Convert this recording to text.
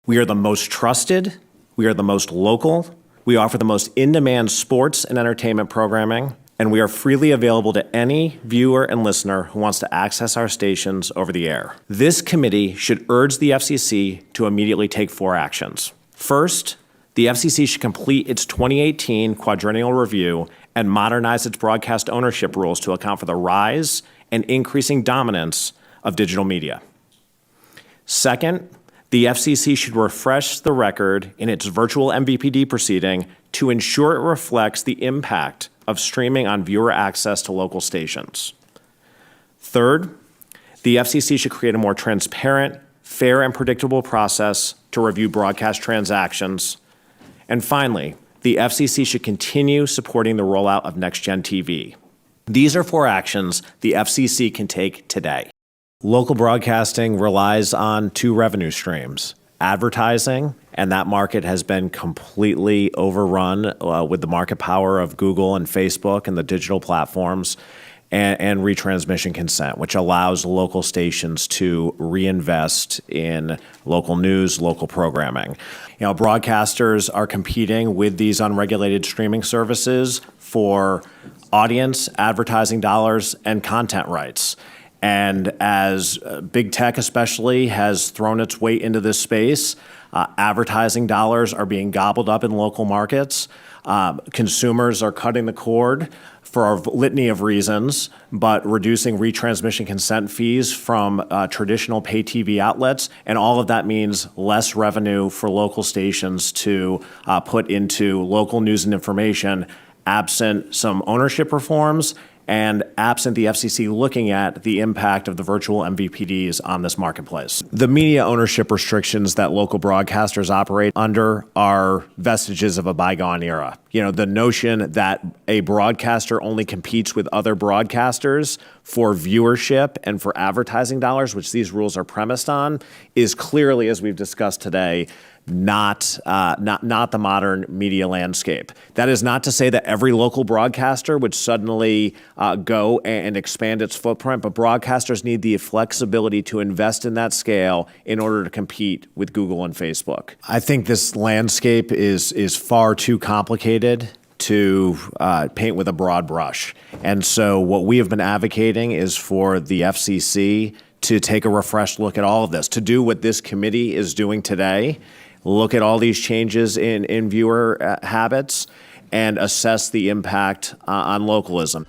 We are the most trusted. We are the most local. We offer the most in-demand sports and entertainment programming, and we are freely available to any viewer and listener who wants to access our stations over the air. This committee should urge the FCC to immediately take 4 actions. First, the FCC should complete its 2018 quadrennial review and modernize its broadcast ownership rules to account for the rise and increasing dominance of digital media. Second, the FCC should refresh the record in its virtual MVPD proceeding to ensure it reflects the impact of streaming on viewer access to local stations. Third, the FCC should create a more transparent, fair, and predictable process to review broadcast transactions. And finally, the FCC should continue supporting the rollout of NextGen TV. These are 4 actions the FCC can take today. Local broadcasting relies on 2 revenue streams: advertising, and that market has been completely overrun with the market power of Google and Facebook and the digital platforms, and retransmission consent, which allows local stations to reinvest in local news, local programming. Broadcasters are competing with these unregulated streaming services for audience, advertising dollars, and content rights. And as big tech especially has thrown its weight into this space, advertising dollars are being gobbled up in local markets. Consumers are cutting the cord for a litany of reasons, but reducing retransmission consent fees from traditional pay TV outlets. And all of that means less revenue for local stations to put into local news and information, absent some ownership reforms and absent the FCC looking at the impact of the virtual MVPDs on this marketplace. The media ownership restrictions that local broadcasters operate under are vestiges of a bygone era. The notion that a broadcaster only competes with other broadcasters for viewership and for advertising dollars, which these rules are premised on, is clearly, as we've discussed today, not the modern media landscape. That is not to say that every local broadcaster would suddenly go and expand its footprint, but broadcasters need the flexibility to invest in that scale in order to compete with Google and Facebook. I think this landscape is far too complicated to paint with a broad brush. And so what we have been advocating is for the FCC to take a refreshed look at all of this, to do what this committee is doing today, look at all these changes in viewer habits, and assess the impact on localism.